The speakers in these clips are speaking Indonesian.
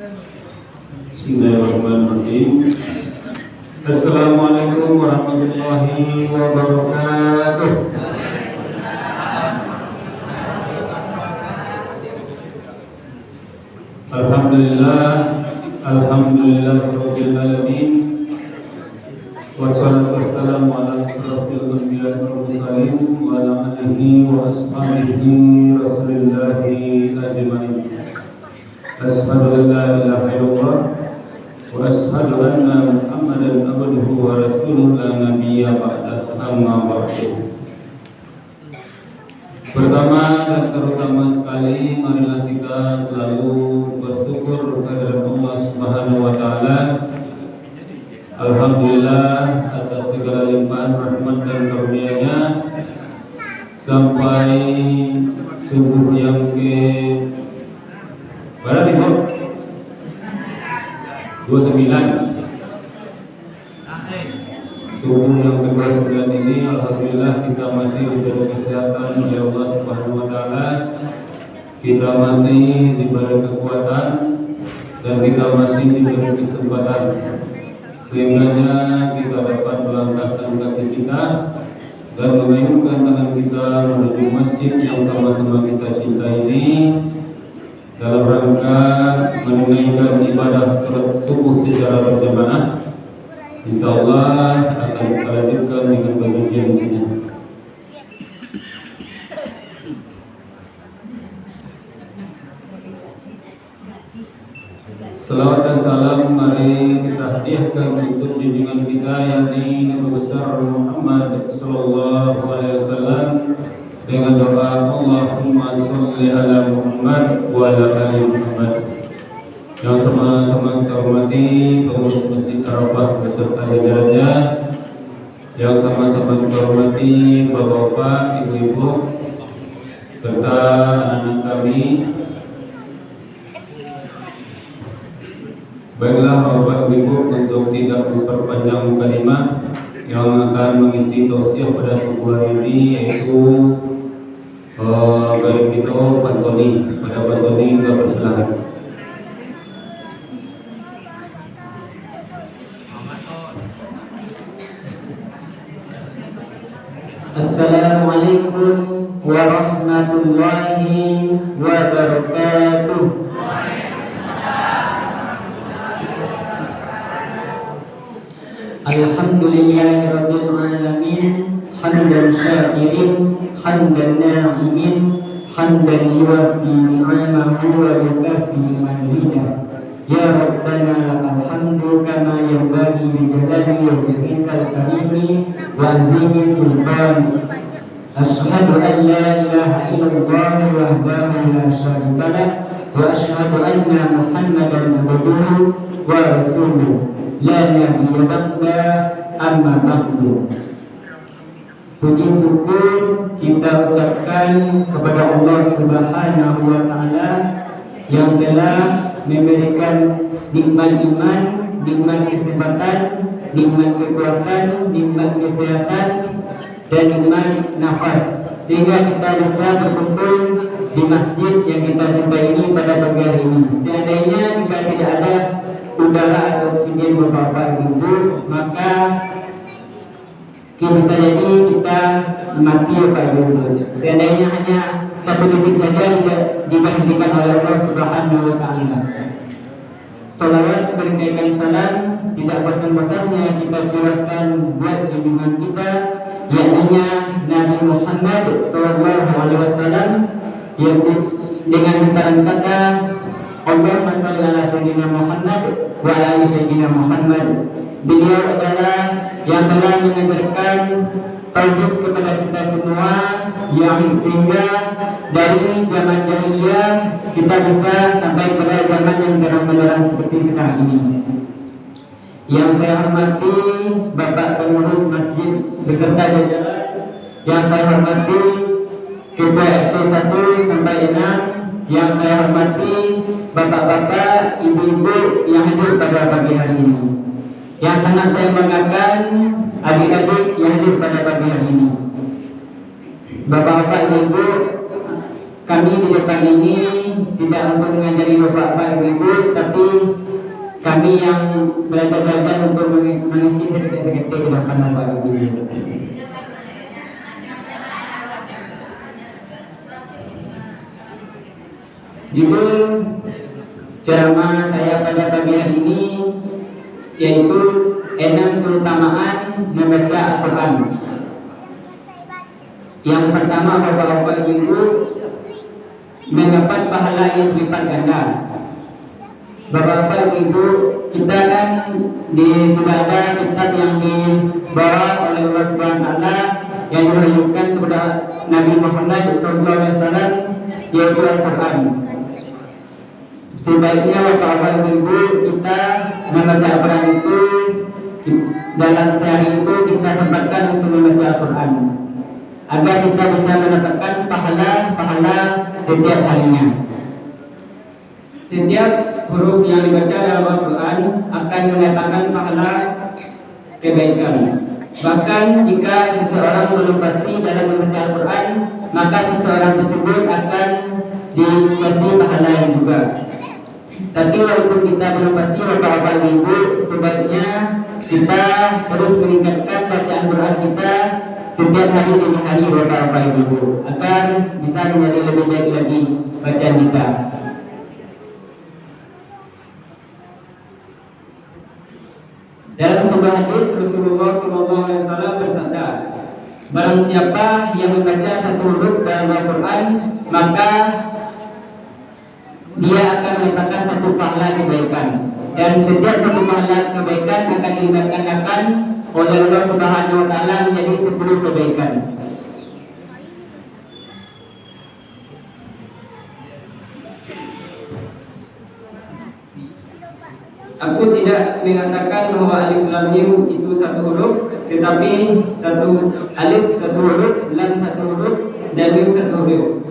Bismillahirrahmanirrahim. Assalamualaikum warahmatullahi wabarakatuh. Alhamdulillah rabbil alamin. Wassalatu wassalamu ala asyrafil anbiya'i wal mursalin wa ala alihi wa ashabihi rasulillahi ajmain. Asyhadu an la ilaha illallah wa asyhadu anna Muhammadan abduhu wa rasuluhu la nabiyya ba'da, amma ba'du. Pertama dan terutama sekali, marilah kita selalu bersyukur kepada Allah Subhanahu wa taala. Alhamdulillah atas segala limpahan rahmat dan karunia-Nya sampai subuh yang ke berapa itu? 29. Subuh yang ke-29 ini alhamdulillah kita masih diberi kesehatan oleh Allah Subhanahu wa taala. Kita masih diberi kekuatan dan kita masih diberi kesempatan sehingga kita dapat melangkahkan kaki kita dan mengayunkan tangan kita menuju masjid yang sama-sama kita cinta ini dalam rangka menunaikan ibadah salat subuh secara berjamaah. Insyaallah akan kita lanjutkan dengan pengajian ini. Salawat dan salam mari kita hadiahkan untuk junjungan kita yakni Nabi besar Muhammad sallallahu alaihi wasallam dengan doa Allahumma sholli ala Muhammad wa ala ali Muhammad. Yang sama-sama kita hormati pengurus Masjid Arafah beserta jajarannya, yang sama-sama kita hormati bapak-bapak, ibu-ibu serta anak-anak kami. Baiklah bapak ibu, untuk tidak memperpanjang mukadimah yang akan mengisi tausiah pada subuh hari ini yaitu Garib itu Pantoni. Pada Pantoni kita persilakan. Assalamualaikum warahmatullahi wabarakatuh. Alhamdulillahirabbil alamin, hamdan syakirin, hamdan na'imin, hamdan yuwaffi ni'amahu wa yukafi mazidah. Ya Rabbana lakal hamdu kama yanbaghi li jalali wajhikal karimi wa azimi sultanik. Asyhadu an la ilaha illallah wahdahu la syarika lah wa asyhadu anna Muhammadan abduhu wa rasuluh la nabiyya ba'da, amma ba'du. Puji syukur kita ucapkan kepada Allah Subhanahu wa taala yang telah memberikan nikmat iman, nikmat kesehatan, nikmat kekuatan, nikmat kesehatan dan nikmat nafas sehingga kita bisa berkumpul di masjid yang kita jumpai ini pada pagi hari ini. Seandainya jika tidak ada udara atau oksigen Bapak Ibu, maka bisa jadi kita mati ya Pak Ibu. Seandainya hanya satu detik saja diberhentikan oleh Allah Subhanahu wa taala. Salawat berikan salam tidak bosan-bosannya kita curahkan buat junjungan kita yakni Nabi Muhammad sallallahu alaihi wasallam yang dengan getaran kata Allahumma shalli ala sayyidina Muhammad wa ala ali sayyidina Muhammad. Beliau adalah yang telah mengajarkan tauhid kepada kita semua, yang sehingga dari zaman jahiliyah kita bisa sampai pada zaman yang terang benderang seperti sekarang ini. Yang saya hormati Bapak pengurus masjid beserta jajaran, yang saya hormati Ketua RT 1 sampai 6, yang saya hormati bapak-bapak, ibu-ibu yang hadir pada pagi hari ini. Yang sangat saya banggakan adik-adik yang hadir pada pagi hari ini. Bapak-bapak, ibu-ibu, kami di depan ini tidak untuk mengajari bapak-bapak ibu-ibu, tapi kami yang belajar untuk mengisi seketik-seketik di depan bapak ibu-ibu. Judul ceramah saya pada pagi hari ini yaitu 6 keutamaan membaca Al-Quran. Yang pertama, bapak-bapak ibu, mendapat pahala yang berlipat ganda. Bapak-bapak ibu, kita kan sudah ada kitab yang dibawa oleh Allah Subhanahu wa taala yang diwahyukan kepada Nabi Muhammad SAW, yaitu Al-Quran. Sebaiknya bapak-bapak ibu kita membaca Al-Quran itu dalam sehari itu kita sempatkan untuk membaca Al-Quran agar kita bisa mendapatkan pahala setiap harinya. Setiap huruf yang dibaca dalam Al-Quran akan mendatangkan pahala kebaikan. Bahkan jika seseorang belum pasti dalam membaca Al-Quran, maka seseorang tersebut akan dikasih pahala juga. Tapi walaupun kita belum pasti, bapak-bapak ibu, sebaiknya kita terus meningkatkan bacaan Quran kita setiap hari demi hari, bapak-bapak ibu, agar bisa menjadi lebih baik lagi bacaan kita. Dalam sebuah hadis Rasulullah SAW bersabda, barang siapa yang membaca satu huruf dalam Al-Quran, maka dia akan mendapatkan satu pahala kebaikan, dan setiap satu pahala kebaikan akan dilipat-gandakan oleh Allah Subhanahu wa taala menjadi 10 kebaikan. Aku tidak mengatakan bahwa alif lam mim itu satu huruf, tetapi satu alif satu huruf, lam satu huruf, dan mim satu huruf.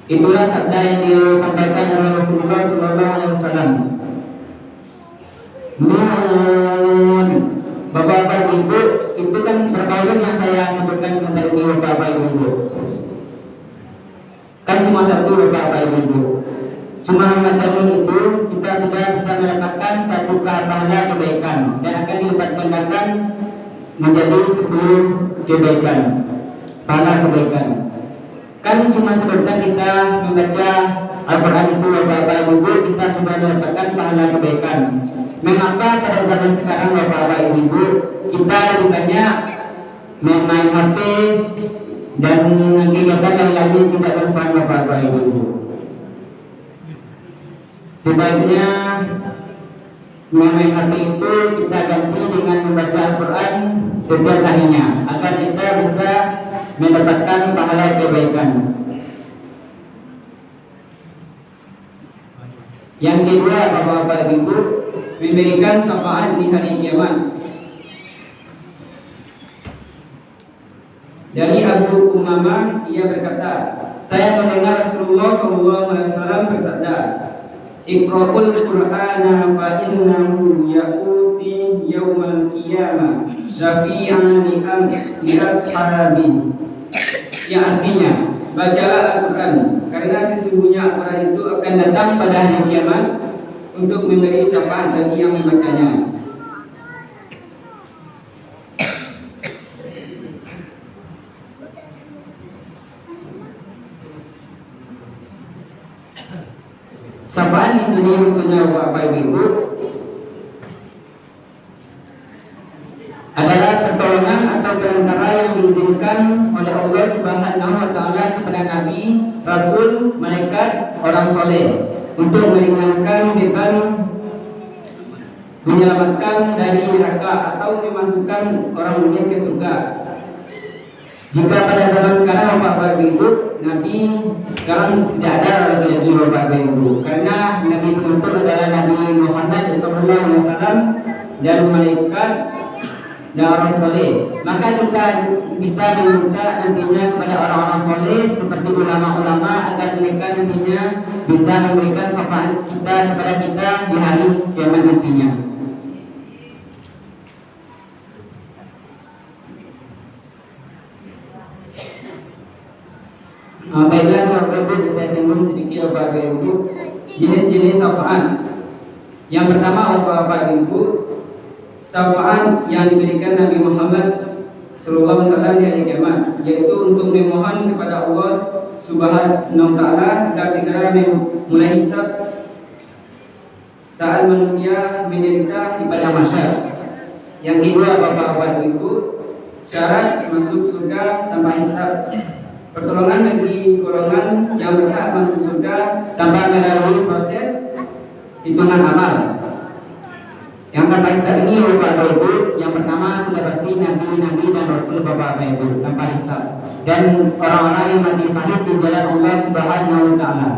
Itulah sabda yang disampaikan oleh Rasulullah SAW. Nun, bapak-bapak ibu, itu kan berbagai yang saya sebutkan sebentar ini, bapak-bapak ibu. Kan cuma satu, bapak-bapak ibu. Cuma membaca nun itu kita sudah bisa mendapatkan satu pahala kebaikan dan akan dilipat gandakan menjadi 10 kebaikan, pahala kebaikan. Kan cuma sebentar kita membaca Al-Quran itu, bapak-bapak ibu, kita sudah mendapatkan pahala kebaikan. Mengapa pada zaman sekarang, bapak-bapak ibu, kita lebih banyak main HP dan kegiatan yang lain tidak bermanfaat, bapak-bapak ibu? Sebaiknya main HP itu kita ganti dengan membaca Al-Quran setiap harinya agar kita bisa mendapatkan pahala kebaikan. Yang kedua, bapak-bapak ibu, memberikan syafaat di hari kiamat. Dari Abu Umamah, ia berkata, saya mendengar Rasulullah SAW bersabda, Iqra'ul Qur'ana fa innahu ya'uti yawmal qiyamah syafi'an li ashabi. Yang artinya, bacalah Al-Quran karena sesungguhnya Al-Quran itu akan datang pada hari kiamat untuk memberi syafaat bagi yang membacanya. Syafaat di sini maksudnya bapak ibu adalah pertolongan atau perantara yang diizinkan oleh Allah Subhanahu wa taala kepada nabi, rasul, malaikat, orang soleh untuk meringankan beban, menyelamatkan dari neraka atau memasukkan orang mukmin ke surga. Jika pada zaman sekarang bapak ibu, nabi sekarang tidak ada lagi bapak ibu, karena nabi penuntut adalah Nabi Muhammad SAW dan malaikat dan orang soleh. Maka kita bisa meminta nantinya kepada orang-orang soleh seperti ulama-ulama agar mereka nantinya bisa memberikan syafaat kita kepada kita di hari kiamat nantinya. Baiklah sahabat ibu, saya singgung sedikit Bapak Ibu jenis-jenis syafa'at. Yang pertama Bapak Ibu, syafa'at yang diberikan Nabi Muhammad Sallallahu Alaihi Wasallam di hari kiamat, yaitu untuk memohon kepada Allah Subhanahu Wa Taala agar segera mulai hisab saat manusia menderita di padang mahsyar. Yang kedua Bapak Ibu, syarat masuk surga tanpa hisab. Pertolongan bagi golongan yang berhak masuk surga tanpa melalui proses hitungan amal. Yang tanpa hisab ini Bapak Ibu, yang pertama sudah pasti nabi-nabi dan rasul Bapak Ibu tanpa hisab, dan orang-orang yang mati syahid di jalan Allah Subhanahu Wa Taala.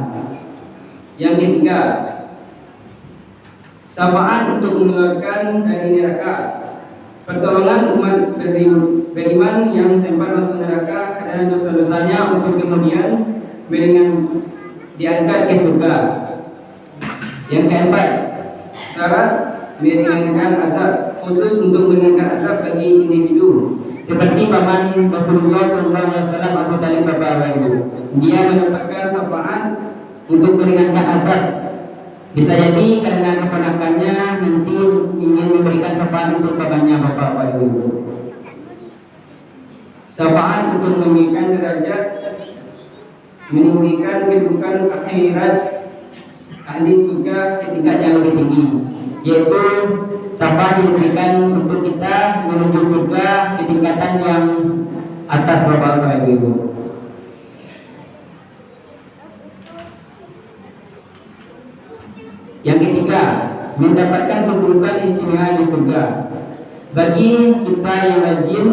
Yang ketiga, syafaat untuk mengeluarkan dari neraka. Pertolongan umat beriman yang sempat masuk neraka karena dosa-dosanya untuk kemudian diangkat ke surga. Yang keempat, syarat meringankan azab, khusus untuk meringankan azab bagi individu, seperti paman Rasulullah SAW Abu Talib Bapak Ibu. Dia mendapatkan syafaat untuk meringankan azab. Bisa jadi karena keponakannya nanti ingin memberikan syafaat untuk pamannya Bapak Ibu. Syafaat untuk meninggikan derajat, meninggikan kedudukan akhirat ahli surga ke tingkat yang lebih tinggi, yaitu syafaat yang diberikan untuk kita menuju surga ke tingkatan yang atas Bapak Ibu. Yang ketiga, mendapatkan kedudukan istimewa di surga. Bagi kita yang rajin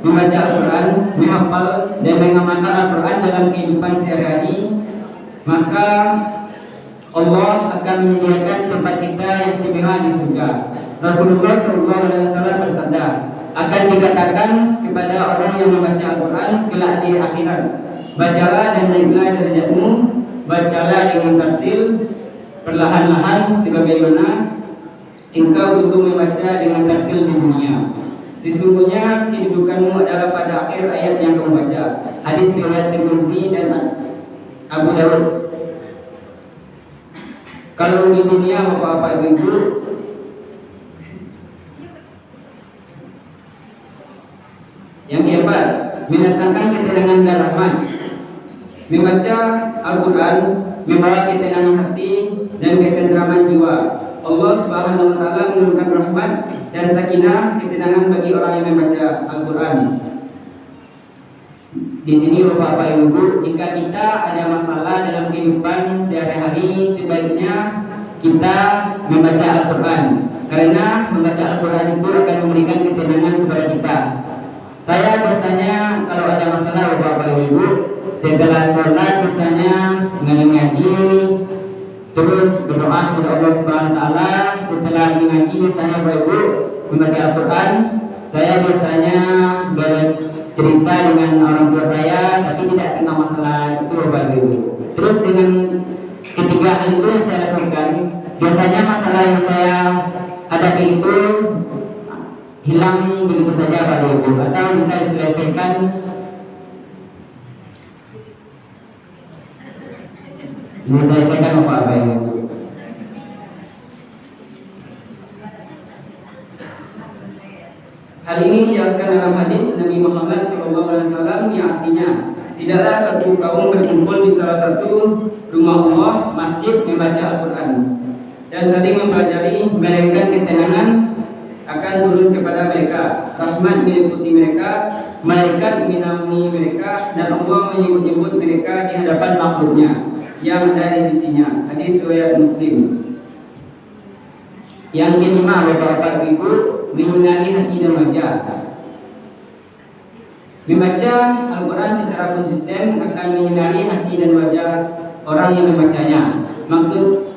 membaca Al-Quran, menghafal dan mengamalkan Al-Quran dalam kehidupan sehari-hari, maka Allah akan menyediakan tempat kita yang istimewa di surga. Rasulullah SAW bersabda, akan dikatakan kepada orang yang membaca Al-Quran kelak di akhirat, bacalah dan naiklah derajatmu, bacalah dengan tartil, perlahan-lahan sebagaimana engkau dulu membaca dengan tartil di dunia. Sesungguhnya kedudukanmu adalah pada akhir ayat yang kamu baca. Hadis riwayat Tirmidzi dan Abu Dawud. Kalau di dunia Bapak Ibu, yang keempat, mendatangkan ketenangan dan rahmat. Membaca Al-Quran membawa ketenangan hati dan ketentraman jiwa. Allah Subhanahu Wa Taala menurunkan rahmat dan sakinah, ketenangan bagi orang yang membaca Al-Quran. Di sini Bapak Ibu, jika kita ada masalah dalam kehidupan sehari-hari, sebaiknya kita membaca Al-Quran, karena membaca Al-Quran itu akan memberikan ketenangan kepada kita. Saya biasanya kalau ada masalah Bapak Ibu, setelah sholat misalnya ngaji, terus berdoa kepada Allah Subhanahu Wa Taala. Setelah ngaji misalnya Bapak Ibu membaca Al-Quran, saya biasanya bercerita dengan orang tua saya, tapi tidak kena masalah itu Bapak Ibu. Terus dengan ketiga hal itu yang saya lakukan, biasanya masalah yang saya hadapi itu hilang begitu saja Bapak Ibu, atau bisa diselesaikan Bapak Ibu. Hal ini dijelaskan dalam hadis Nabi Muhammad SAW yang artinya, tidaklah satu kaum berkumpul di salah satu rumah Allah, masjid, membaca Al-Quran dan saling mempelajari, melainkan ketenangan akan turun kepada mereka, rahmat meliputi mereka, malaikat menaungi mereka, dan Allah menyebut-nyebut mereka di hadapan makhluknya yang ada di sisinya. Hadis riwayat Muslim. Yang kelima Bapak Ibu, menyinari hati dan wajah. Membaca Al-Quran secara konsisten akan menyinari hati dan wajah orang yang membacanya. Maksud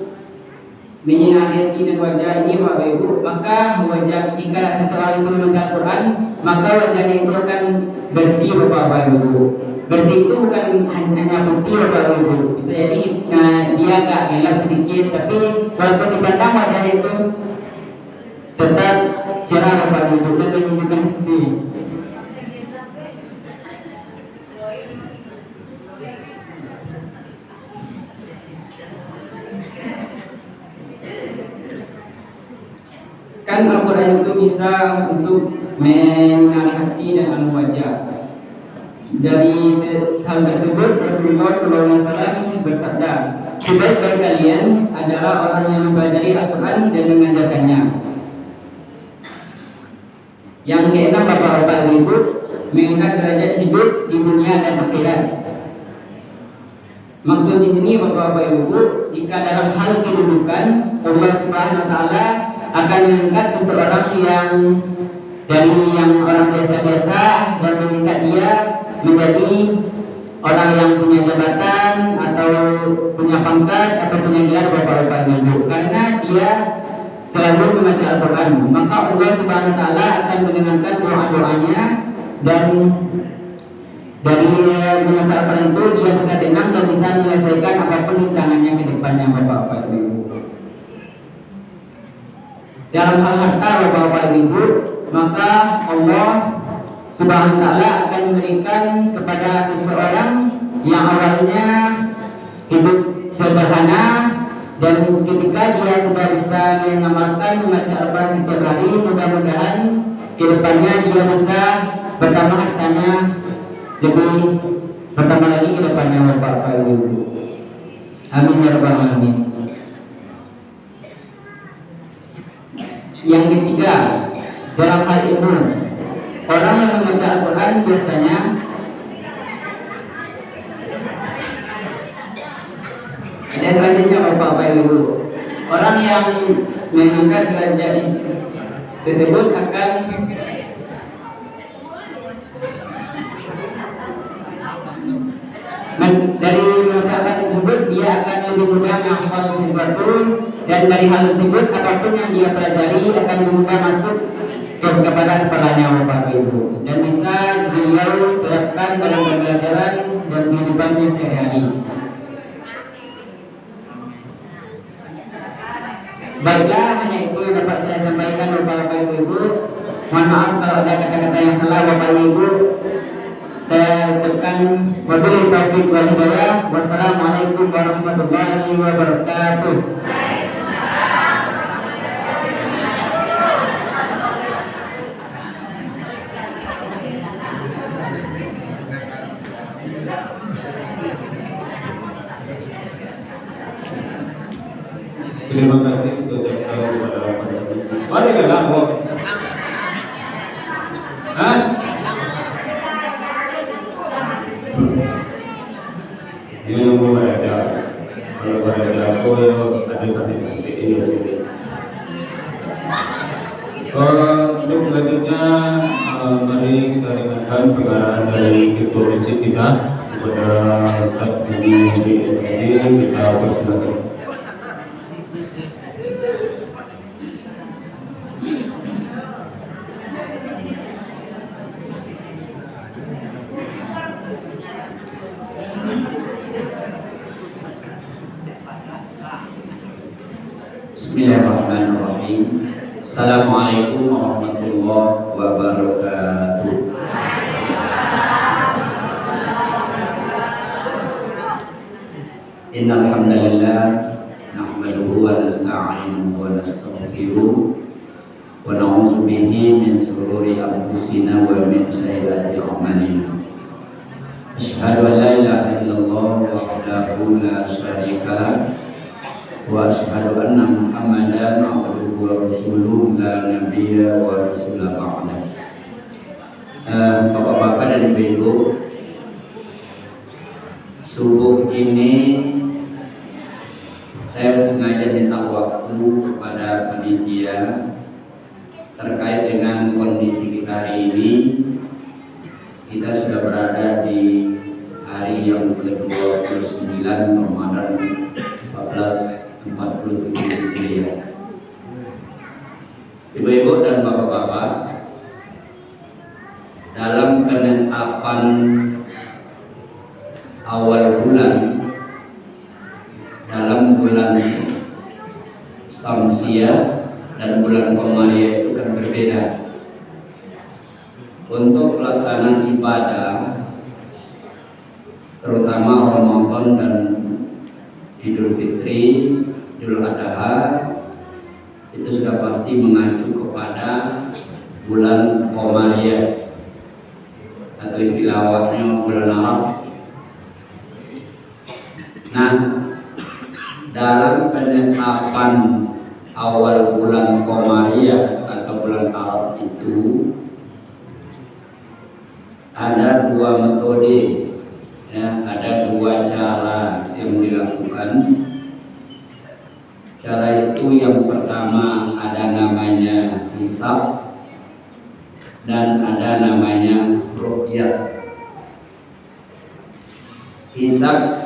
menyinari hati dan wajah ini Bapak Ibu, maka wajah, jika seseorang itu membaca Al-Quran, maka wajahnya itu akan bersih Bapak Ibu. Bersih itu bukan hanya putih Bapak Ibu, bisa jadi dia agak gelap sedikit, tapi walaupun dipandang wajah itu tetap cerah Bapak Ibu dan menunjukkan hati. Kan Al-Quran itu bisa untuk menarik hati dan wajah. Dari hal tersebut Rasulullah SAW bersabda, sebaik-baik kalian adalah orang yang mempelajari Al-Quran dan mengajarkannya. Yang keenam, Bapak-bapak Ibu, mengangkat derajat hidup di dunia dan akhirat. Maksud di sini Bapak-bapak Ibu, jika dalam hal kedudukan Allah Subhanahu wa taala akan mengangkat seseorang yang dari yang orang biasa-biasa dan mengangkat dia menjadi orang yang punya jabatan atau punya pangkat atau punya gelar Bapak-bapak Ibu, karena dia selalu membaca Al-Quran. Maka Allah Subhanahu wa taala akan mendengarkan doa-doanya, dan dari membaca Al-Quran itu dia bisa tenang dan bisa menyelesaikan apapun rintangannya ke depannya Bapak-bapak Ibu. Dalam hal harta Bapak-bapak Ibu, maka Allah Subhanahu wa taala akan memberikan kepada seseorang yang awalnya hidup sederhana, dan ketika dia sudah bisa mengamalkan membaca Al-Quran setiap hari, mudah-mudahan ke depannya dia bisa bertambah hartanya, lebih bertambah lagi ke depannya Bapak Ibu. Amin ya rabbal alamin. Yang ketiga, dalam hal ilmu, orang yang membaca Al-Quran biasanya ada selanjutnya Bapak Ibu, orang yang mengangkat derajat tersebut akan dari masyarakat tersebut dia akan lebih mudah menghafal sesuatu, dan dari hal tersebut apapun yang dia pelajari akan mudah masuk kepada kepalanya Bapak Ibu, dan bisa beliau terapkan dalam pembelajaran dan kehidupannya sehari-hari. Baiklah, hanya itu yang dapat saya sampaikan Bapak Ibu. Mohon maaf kalau ada kata-kata yang salah Bapak Ibu. Saya ucapkan wabillahi taufiq wal hidayah. Wassalamualaikum warahmatullahi wabarakatuh. Terima kasih untuk kepada mari ke lapor. Hah? Ini nunggu mereka. Kalau mereka aku ada kasih ini sini. Untuk selanjutnya mari kita dengarkan pengarang dari ketua masjid kita kepada Ustaz Budi kita persilakan. Bismillahirrahmanirrahim. Assalamualaikum warahmatullahi wabarakatuh. Innal hamdalillah nahmaduhu wa nasta'inuhu wa nastaghfiruh wa na'udzu bihi min shururi anfusina wa min sayyiati a'malina. Asyhadu an la ilaha illallah wahdahu la syarika lah wa asyhadu anna Muhammadan abduhu wa rasuluh la nabiyya wa rasula ba'da. Bapak-bapak dan ibu-ibu, subuh ini saya sengaja minta waktu kepada panitia terkait dengan kondisi kita hari ini. Kita sudah berada di hari yang ke-29 Ramadan 1447 Hijriah. Ibu-ibu dan bapak-bapak, dalam penetapan awal bulan dalam bulan Syamsiah dan bulan Qamariyah itu kan berbeda. Untuk pelaksanaan ibadah terutama Ramadan dan Idul Fitri, Idul Adha, itu itu sudah pasti mengacu kepada bulan Qamariyah atau istilah awalnya bulan Arab. Nah, dalam penetapan awal bulan Qamariyah atau bulan Arab itu ada dua metode, ya, ada dua cara yang dilakukan. Cara itu yang pertama ada namanya hisab dan ada namanya ru'yat. Hisab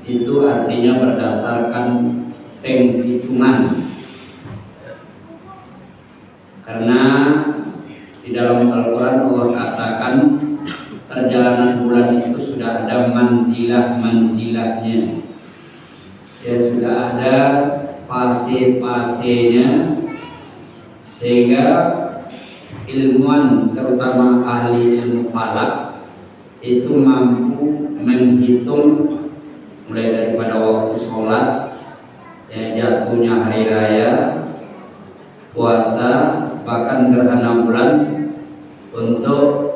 itu artinya berdasarkan penghitungan, karena di dalam Al-Quran Allah katakan perjalanan bulan itu sudah ada manzilah-manzilahnya, ya, sudah ada fase-fasenya, sehingga ilmuwan terutama ahli ilmu falak itu mampu menghitung mulai daripada waktu sholat, ya, jatuhnya hari raya, puasa, bahkan gerhana bulan untuk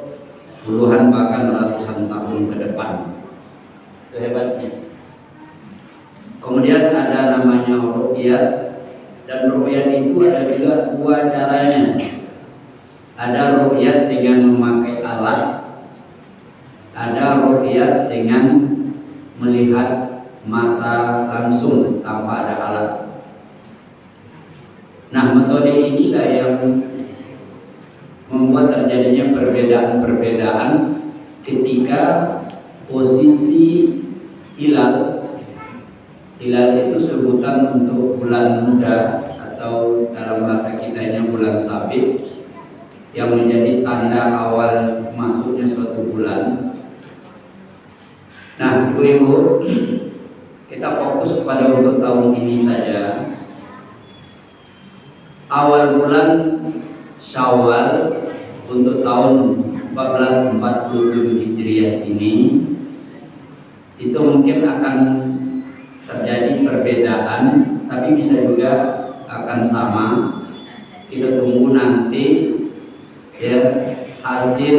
puluhan bahkan ratusan tahun ke depan. Itu hebatnya. Kemudian ada namanya ru'yat, dan ru'yat itu ada juga dua caranya. Ada ru'yat dengan memakai alat, ada ru'yat dengan melihat mata langsung tanpa ada alat. Nah, metode inilah yang membuat terjadinya perbedaan-perbedaan ketika posisi hilal. Hilal itu sebutan untuk bulan muda atau dalam bahasa kitanya bulan sabit, yang menjadi tanda awal masuknya suatu bulan. Nah, ibu-ibu, kita fokus pada untuk tahun ini saja. Awal bulan Syawal untuk tahun 1447 Hijriah ini itu mungkin akan terjadi perbedaan, tapi bisa juga akan sama. Kita tunggu nanti, ya, hasil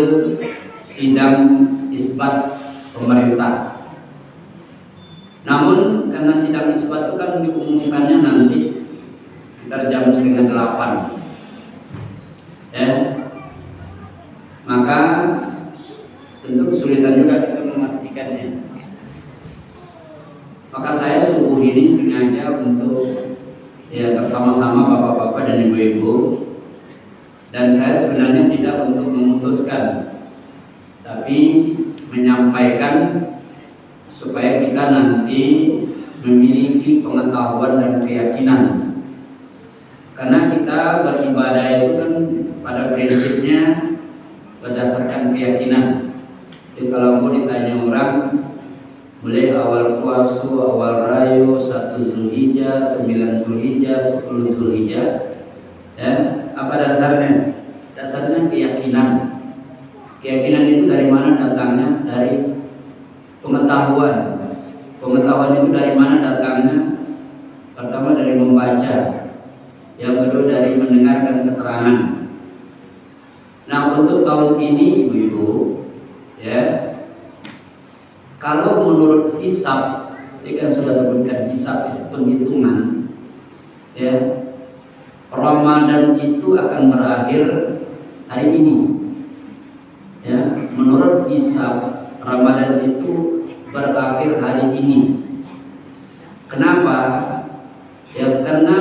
sidang isbat pemerintah. Namun karena sidang isbat itu kan diumumkannya nanti sekitar jam 7:30, ya, maka tentu kesulitan juga kita memastikannya. Maka saya subuh ini sengaja untuk, ya, bersama-sama bapak-bapak dan ibu-ibu, dan saya sebenarnya tidak untuk memutuskan, tapi menyampaikan supaya kita nanti memiliki pengetahuan dan keyakinan. Karena kita beribadah itu kan pada prinsipnya berdasarkan keyakinan. Jadi kalau mau ditanya orang, mulai awal puasa, awal rayo, 1 Zulhijjah, 9 Zulhijjah, 10 Zulhijjah, ya, apa dasarnya? Dasarnya keyakinan. Keyakinan itu dari mana datangnya? Dari pengetahuan. Pengetahuan itu dari mana datangnya? Pertama dari membaca, yang kedua dari mendengarkan keterangan. Nah, untuk tahun ini ibu-ibu, ya, kalau menurut hisab, ini kan sudah sebutkan hisab, ya, penghitungan, ya, Ramadan itu akan berakhir hari ini, ya. Menurut hisab, Ramadan itu berakhir hari ini. Kenapa? Ya, karena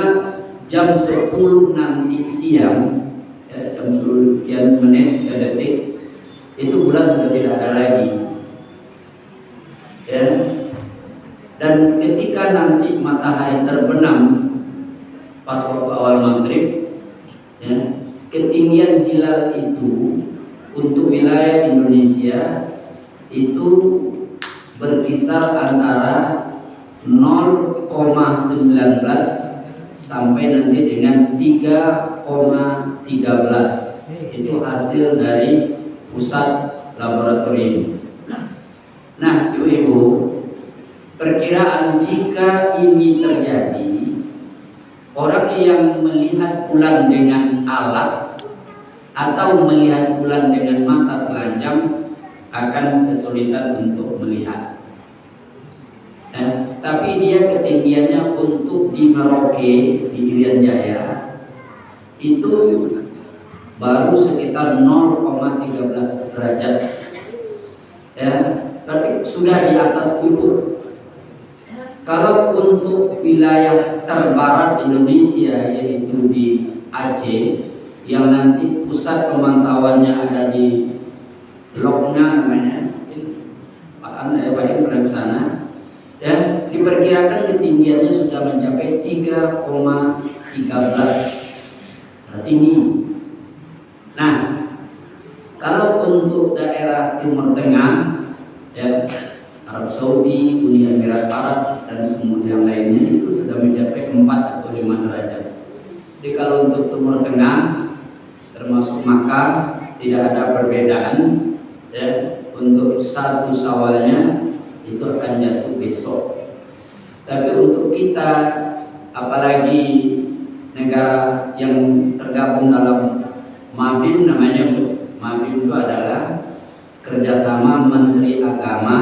jam 10 nanti siang, ya, jam 10 sekian menit sekian detik, itu bulan sudah tidak ada lagi. Ya. Dan ketika nanti matahari terbenam pas waktu awal maghrib, ya, ketinggian hilal itu untuk wilayah Indonesia itu berkisar antara 0,19 sampai nanti dengan 3,13. Itu hasil dari pusat laboratorium. Nah, ibu-ibu, perkiraan jika ini terjadi, orang yang melihat bulan dengan alat atau melihat bulan dengan mata telanjang akan kesulitan untuk melihat. Tapi dia ketinggiannya untuk di Merauke, di Irian Jaya itu baru sekitar 0,13 derajat, ya, tapi sudah di atas ufuk. Kalau untuk wilayah terbarat Indonesia, yaitu di Aceh, yang nanti pusat pemantauannya ada di Lokna namanya, Pak Anda ya Pak yang pernah ke sana, ya, diperkirakan ketinggiannya sudah mencapai 3,13 tinggi. Nah, kalau untuk daerah Timur Tengah, ya, Arab Saudi, Uni Emirat Arab dan semua yang lainnya itu sudah mencapai 4 atau 5 derajat. Jadi kalau untuk Timur Tengah termasuk Makkah tidak ada perbedaan, ya. Untuk 1 Syawalnya itu akan jatuh besok. Tapi untuk kita, apalagi negara yang tergabung dalam MABIN namanya, MABIN itu adalah kerjasama Menteri Agama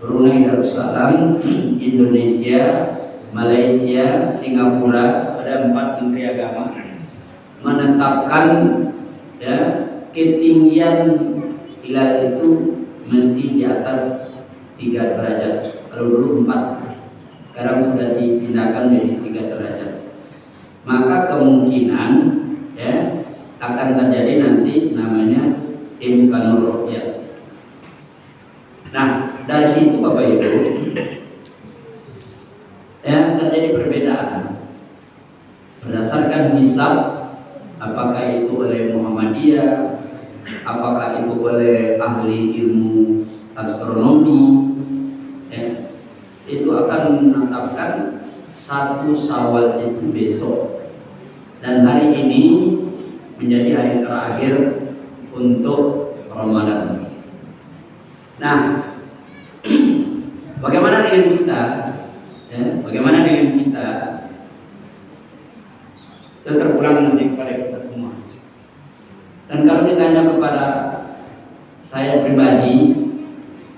Brunei Darussalam, Indonesia, Malaysia, Singapura, ada 4 Menteri Agama menetapkan, ya, ketinggian hilal itu mesti di atas 3 derajat. Kalau dulu 4, sekarang sudah dipindahkan menjadi 3 derajat. Maka kemungkinan, ya, akan terjadi nanti namanya imkanul ru'yah. Nah, dari situ Bapak Ibu, ya, terjadi perbedaan berdasarkan hisab, apakah itu oleh Muhammadiyah, apakah itu oleh ahli ilmu astronomi, ya, itu akan menetapkan 1 Syawal itu besok, dan hari ini menjadi hari terakhir untuk Ramadan. Nah, bagaimana dengan kita? Ya, bagaimana dengan kita? Itu terpulang nanti kepada kita semua. Dan kalau ditanya kepada saya pribadi,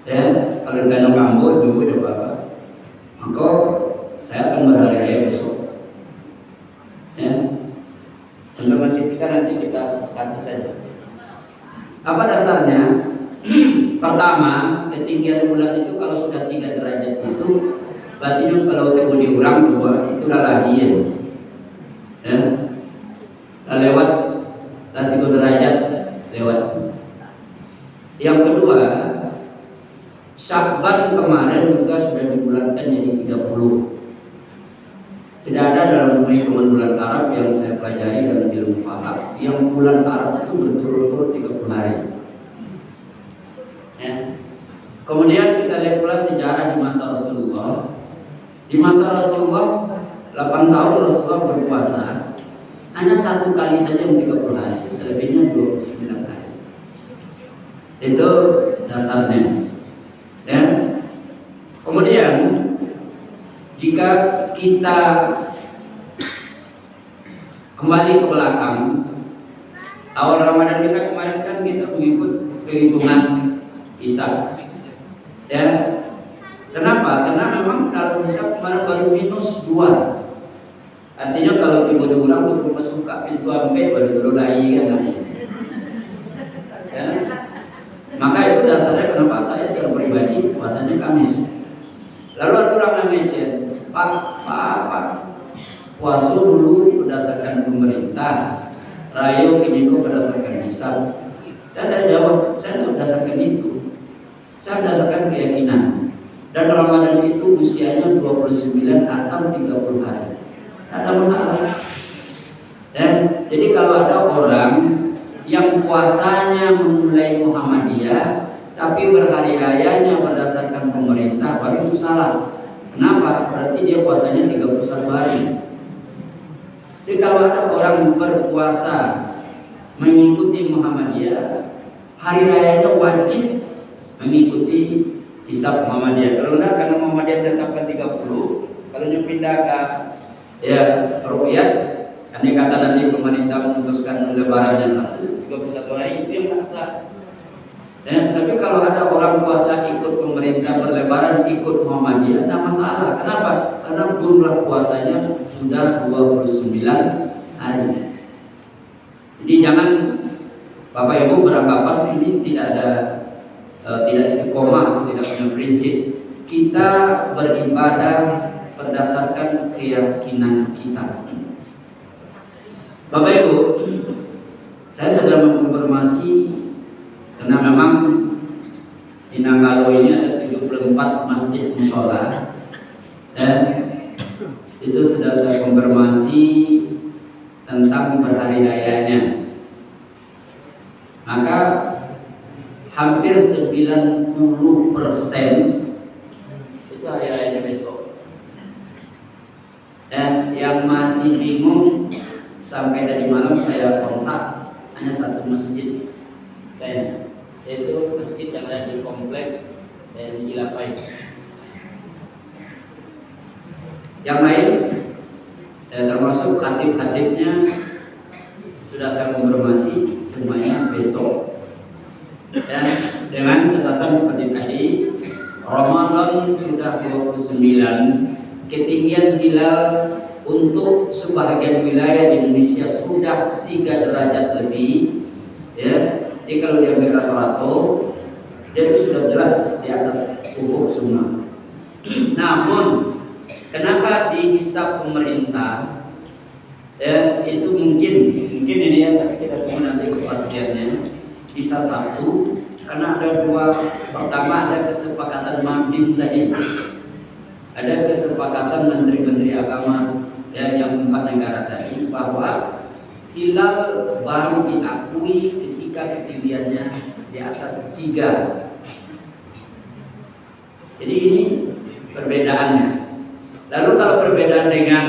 ya, kalau ditanya kamu, ibu dan bapak, maka saya akan berhari raya besok. Ya, untuk masih kita nanti kita sepakati saja. Apa dasarnya? Pertama, ketinggian bulan itu kalau sudah 3 derajat itu, berarti kalau tunggu diulang 2 itu lagi, ya, lewat 3 derajat lewat. Yang kedua, Syakban kemarin juga sudah dibulatkan jadi 30. Tidak ada dalam perhitungan bulan Arab yang saya pelajari dalam ilmu falak yang bulan Arab itu berturut-turut 30 hari. Ya. Kemudian kita lihat pula sejarah di masa Rasulullah. Di masa Rasulullah 8 tahun Rasulullah berpuasa, hanya 1 kali saja 30 hari, selebihnya 29 hari. Itu dasarnya. Ya. Kemudian jika kita kembali ke belakang, awal Ramadan kita kemarin kan kita mengikut perhitungan hisab. Ya. Kenapa? Karena memang dalam hisab kemarin baru -2. Artinya kalau tiba diulang tuh rumah suka pintu sampai baru dulu lagi kan. Ya. Maka itu dasarnya kenapa saya secara pribadi puasanya Kamis. Lalu ada orang yang ngecek, Pak, puasa dulu berdasarkan pemerintah, rayo kini berdasarkan hisab. Saya jawab, saya tidak berdasarkan itu. Saya berdasarkan keyakinan. Dan Ramadan itu usianya 29 atau 30 hari. Tidak ada masalah. Dan jadi kalau ada orang yang puasanya memulai Muhammadiyah tapi berhari rayanya berdasarkan pemerintah, baru itu salah. Kenapa? Berarti dia puasanya 31 hari. Jadi kalau ada orang berpuasa mengikuti Muhammadiyah, hari rayanya wajib mengikuti hisab Muhammadiyah. Kalau enggak, karena Muhammadiyah menetapkan 30, kalau pindah ke Ya, rukyat, andai kata nanti pemerintah memutuskan lebarannya 31 hari, itu yang tak sah. Tapi kalau ada orang puasa ikut pemerintah berlebaran, ikut Muhammadiyah, tidak masalah. Kenapa? Karena jumlah puasanya sudah 29 hari. Jadi jangan Bapak Ibu beranggapan ini tidak ada tidak istiqomah atau tidak punya prinsip. Kita beribadah berdasarkan keyakinan kita. Bapak Ibu, saya sudah mengkonfirmasi karena memang di Nanggalo ini ada 74 masjid mushola dan itu sudah saya konfirmasi tentang berhari rayanya. Maka hampir 90% itu hari rayanya besok. Dan yang masih bingung sampai tadi malam saya kontak hanya satu masjid, dan yaitu masjid yang ada di komplek dan Ilapai. Yang lain termasuk khatib-khatibnya sudah saya konfirmasi semuanya besok. Dan dengan catatan seperti tadi, Ramadan sudah 29, ketinggian hilal untuk sebahagian wilayah di Indonesia sudah 3 derajat lebih, ya. Jadi kalau diambil rata-rata, dia itu sudah jelas di atas ufuk semua. Namun, kenapa dihisab pemerintah? Itu mungkin ini ya, tapi kita tunggu nanti kepastiannya. Bisa satu, karena ada dua. Pertama ada kesepakatan Mabim tadi, ada kesepakatan menteri-menteri agama dan yang 4 negara tadi bahwa hilal baru diakui ketika ketinggiannya di atas 3. Jadi ini perbedaannya. Lalu kalau perbedaan dengan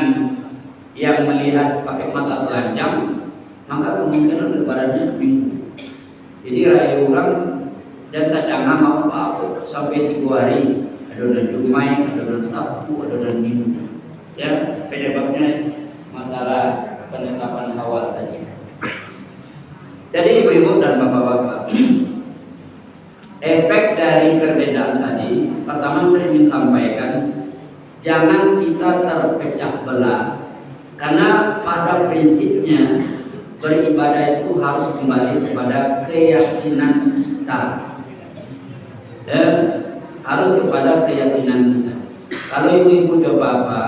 yang melihat pakai mata telanjang, maka kemungkinan lebarannya minggu. Jadi raya ulang dan tak canggah mau apa sampai 3 hari, adonan Jumat, adonan Sabtu, adonan Minggu. Ya, penyebabnya masalah penetapan awal tadi. Jadi ibu-ibu dan bapak-bapak, efek dari perbedaan tadi, pertama saya ingin sampaikan, jangan kita terpecah belah, karena pada prinsipnya beribadah itu harus kembali kepada keyakinan kita, dan harus kepada keyakinan kita. Kalau ibu-ibu coba apa,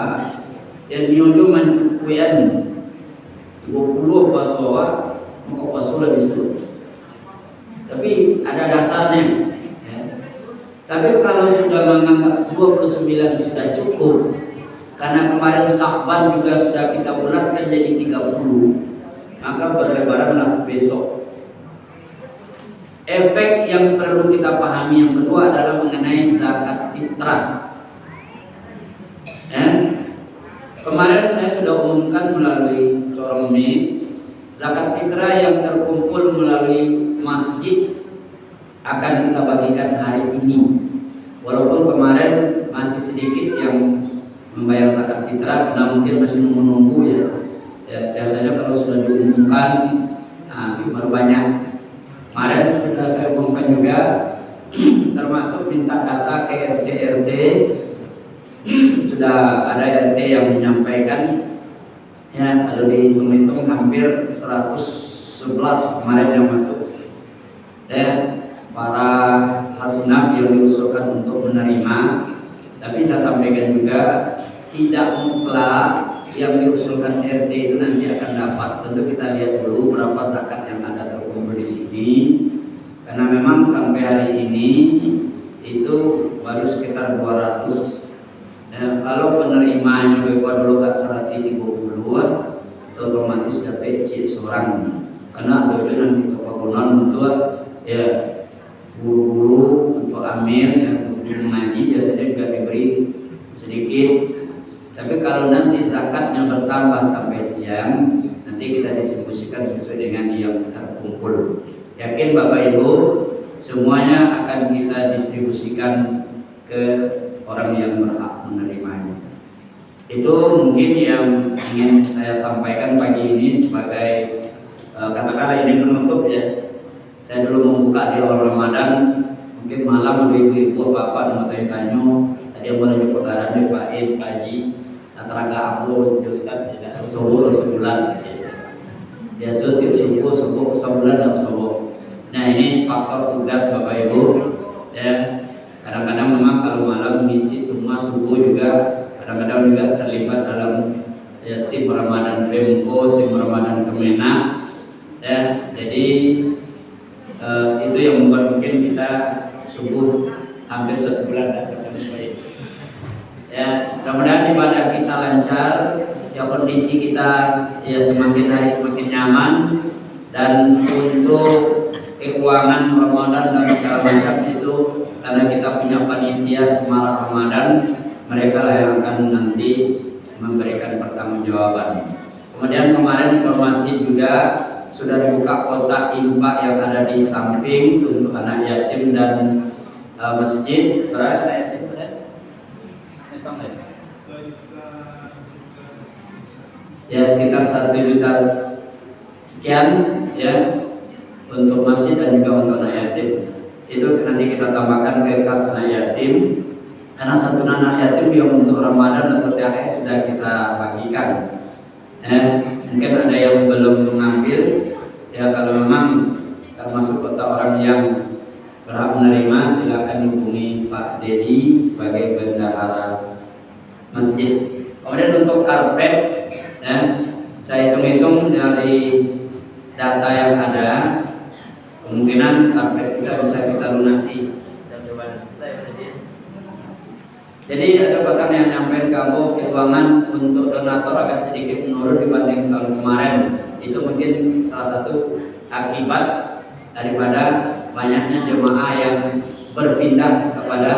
yang nyuruh mencukuyan 20 pasowa, maka pasowa bisa. Tapi ada dasarnya. Ya. Tapi kalau sudah menganggap 29 sudah cukup, karena kemarin Syakban juga sudah kita bulatkan jadi 30. Maka berlebaranlah besok. Efek yang perlu kita pahami yang kedua adalah mengenai zakat fitrah. Kemarin saya sudah umumkan melalui corong ini, zakat fitrah yang terkumpul melalui masjid akan kita bagikan hari ini. Walaupun kemarin masih sedikit yang membayar zakat fitrah, karena mungkin masih menunggu ya. Biasanya kalau sudah diumumkan, baru banyak. Kemarin sudah saya umumkan juga, termasuk minta data ke RT. Sudah ada RT yang menyampaikan, ya kalau dihitung-hitung hampir 111 kemarin yang masuk. Para hasinaf yang diusulkan untuk menerima, tapi saya sampaikan juga tidak mutlak yang diusulkan RT itu nanti akan dapat. Tentu kita lihat dulu berapa zakat yang ada terkumpul di sini, karena memang sampai hari ini itu baru sekitar 200. Kalau penerimanya bebas dulu gak 130, otomatis dapat cik seorang. Karena ada nanti kepakunan untuk ya guru-guru untuk amil yang mengaji biasanya juga diberi sedikit. Tapi kalau nanti zakatnya bertambah sampai siang, nanti kita distribusikan sesuai dengan yang terkumpul. Yakin Bapak Ibu, semuanya akan kita distribusikan ke orang yang berhak menerimanya. Itu mungkin yang ingin saya sampaikan pagi ini sebagai katakanlah ini penutup ya. Saya dulu membuka di awal Ramadan, mungkin malam ada ibu-ibu bapak dan tanya tadi yang boleh nyebut arahnya Pak In, Pak Haji, antara Abdul, Ustaz tidak subuh sebulan. Ya subuh sebulan dan subuh. Nah ini faktor tugas Bapak Ibu ya. Kadang-kadang memang kalau malam ngisi semua subuh juga, kadang-kadang juga terlibat dalam ya, tim Ramadan Remko, tim Ramadan Kemenak ya. Jadi itu yang membuat mungkin kita subuh hampir 1 bulan tak bertemu baik. Ya, mudah-mudahan ibadah kita lancar, ya kondisi kita ya semakin hari semakin nyaman, dan untuk keuangan Ramadan dan segala macam itu karena kita punya panitia semalam Ramadan, mereka lah yang akan nanti memberikan pertanggungjawaban. Kemudian kemarin informasi juga sudah dibuka kotak infak yang ada di samping untuk anak yatim dan masjid. Berapa yatim? Ya sekitar 1 juta sekian ya untuk masjid dan juga untuk anak yatim. Itu nanti kita tambahkan ke kas anak yatim, karena satu anak yatim yang untuk Ramadan atau THR sudah kita bagikan. Mungkin ada yang belum mengambil ya, kalau memang termasuk kota orang yang berhak menerima silakan hubungi Pak Dedi sebagai bendahara masjid. Kemudian untuk karpet ya, saya hitung-hitung dari data yang ada, kemungkinan karpet kita bisa kita lunasi. Jadi ada bahkan yang nyampein kamu keuangan untuk donatur agak sedikit menurun dibanding tahun kemarin. Itu mungkin salah satu akibat daripada banyaknya jemaah yang berpindah kepada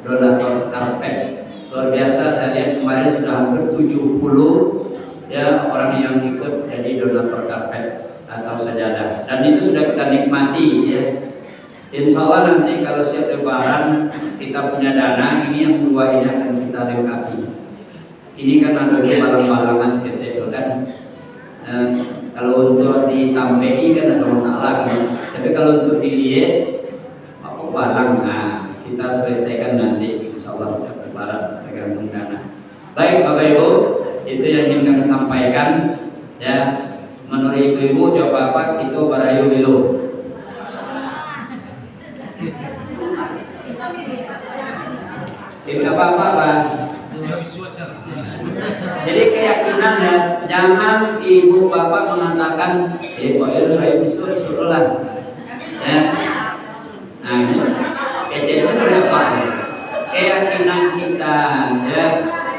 donatur karpet. Luar biasa, saya lihat kemarin sudah hampir 70 ya orang yang ikut jadi donatur karpet atau sajadah, dan itu sudah kita nikmati ya. Insya Allah nanti kalau siap lebaran kita punya dana, ini yang 2 ini akan kita lengkapi. Ini kan ada barang-barang seperti itu kan. Kalau untuk ditambahi kan ada masalah kan. Tapi kalau untuk dilihat apa barang, nah kita selesaikan nanti insya Allah siap lebaran tergantung dana. Baik Bapak Ibu, itu yang ingin kami sampaikan ya. Menurut ibu-ibu jawab apa? Itu barayu dulu. Tidak apa-apa Pak. Jadi keyakinan ya, jangan ibu bapak mengatakan Pak El suruh lah ya. Nah ini kecil itu apa? Keyakinan kita ya.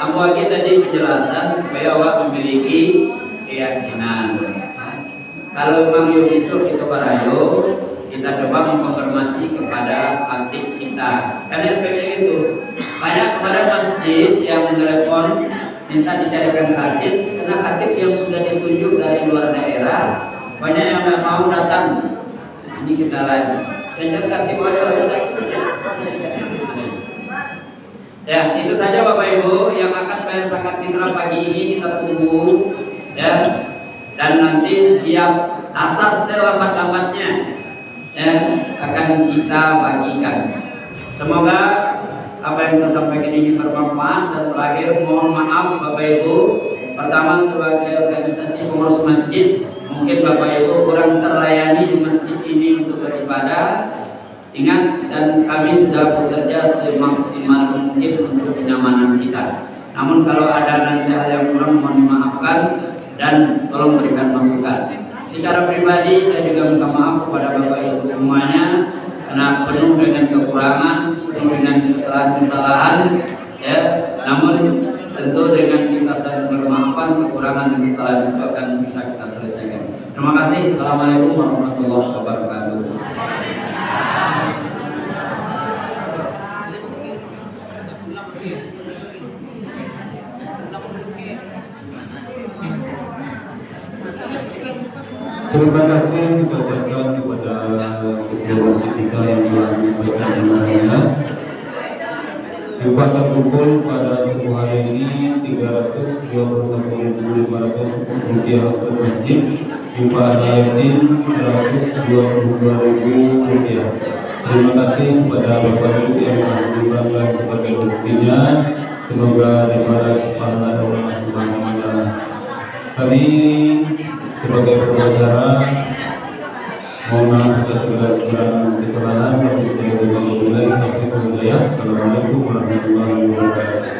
Kamu lagi tadi penjelasan supaya awak memiliki keyakinan. Kalau memang Yudhisur kita barayo, kita coba mengkonfirmasi kepada khatib kita. Karena kayak gitu, banyak kepada masjid yang menelepon minta dicarikan khatib, karena khatib yang sudah ditunjuk dari luar daerah banyak yang nggak mau datang. Ini kita lagi. Dan khatib orang ya, itu saja Bapak Ibu yang akan bayar zakat fitrah pagi ini kita tunggu ya. Dan nanti siap asar selambat-lambatnya ya, akan kita bagikan. Semoga apa yang kita sampaikan ini bermanfaat. Dan terakhir mohon maaf Bapak Ibu, pertama sebagai organisasi pengurus masjid, mungkin Bapak Ibu kurang terlayani di masjid ini untuk beribadah. Ingat, dan kami sudah bekerja semaksimal mungkin untuk kenyamanan kita. Namun kalau ada nanti hal yang kurang mohon dimaafkan dan tolong berikan masukan. Secara pribadi saya juga minta maaf kepada Bapak Ibu semuanya karena penuh dengan kekurangan, penuh dengan kesalahan-kesalahan ya. Namun tentu dengan kita saling bermaafkan, kekurangan dan kesalahan itu akan bisa kita selesaikan. Terima kasih. Assalamualaikum warahmatullahi wabarakatuh. Terima kasih kita ucapkan kepada ketua masjid kita yang telah menyampaikan amanah. Upah terkumpul pada subuh hari ini 326.500 rupiah untuk masjid. Upah yatim 122.000 rupiah. Terima kasih kepada Bapak Ibu yang telah menyumbangkan sebagai rezekinya. Semoga dibalas pahala Allah Subhanahu wa taala. Kami sebagai pengacara mohon maaf atas segala kesalahan. Assalamualaikum warahmatullahi wabarakatuh.